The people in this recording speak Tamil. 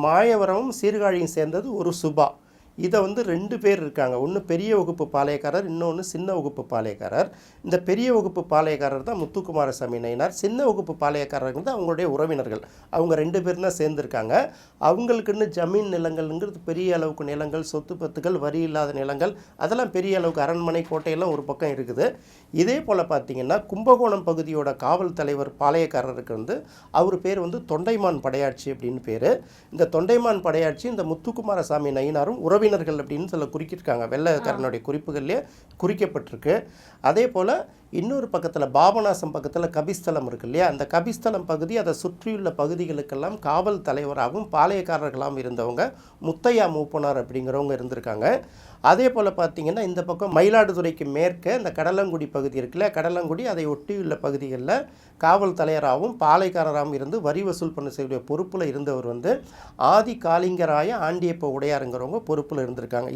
மாயவரமும் சீர்காழியும் சேர்ந்தது ஒரு சுபா. இதை வந்து 2 பேர் இருக்காங்க. ஒன்று பெரிய வகுப்பு பாளையக்காரர், இன்னொன்று சின்ன வகுப்பு பாளையக்காரர். இந்த பெரிய வகுப்பு பாளையக்காரர் தான் முத்துக்குமாரசாமி நயினார். சின்ன வகுப்பு பாளையக்காரர்கள் தான் அவங்களுடைய உறவினர்கள். அவங்க 2 பேர் தான் சேர்ந்துருக்காங்க. அவங்களுக்குன்னு ஜமீன் நிலங்கள்ங்கிறது பெரிய அளவுக்கு நிலங்கள், சொத்து பத்துகள், வரி இல்லாத நிலங்கள், அதெல்லாம் பெரிய அளவுக்கு அரண்மனை, கோட்டையெல்லாம் ஒரு பக்கம் இருக்குது. இதே போல் பார்த்திங்கன்னா கும்பகோணம் பகுதியோட காவல் தலைவர் பாளையக்காரருக்கு வந்து அவர் பேர் வந்து தொண்டைமான் படையாட்சி அப்படின்னு பேர். இந்த தொண்டைமான் படையாட்சி இந்த முத்துக்குமாரசாமி நயினாரும் உறவினர்கள் அப்படின்னு சொல்ல குறிக்கிருக்காங்க. வெள்ளைக்காரனுடைய குறிப்புகள்லேயே குறிக்கப்பட்டிருக்கு. அதே போல் இன்னொரு பக்கத்தில் பாபநாசம் பக்கத்தில் கபிஸ்தலம் இருக்கு இல்லையா, அந்த கபிஸ்தலம் பகுதி அதை சுற்றியுள்ள பகுதிகளுக்கெல்லாம் காவல் தலைவராகவும் பாளையக்காரர்களாகவும் இருந்தவங்க முத்தையா மூப்பனார் அப்படிங்கிறவங்க இருந்திருக்காங்க. அதே போல் பார்த்திங்கன்னா இந்த பக்கம் மயிலாடுதுறைக்கு மேற்கே இந்த கடலங்குடி பகுதி இருக்குல்ல, கடலங்குடி அதை ஒட்டியுள்ள பகுதிகளில் காவல் தலைவராகவும் பாளையக்காரராகவும் இருந்து வரி வசூல் பண்ண செய்ய பொறுப்பில் இருந்தவர் வந்து ஆதி காளிங்கராய ஆண்டியப்ப உடையாருங்கிறவங்க பொறுப்பில் இருந்திருக்காங்க. இது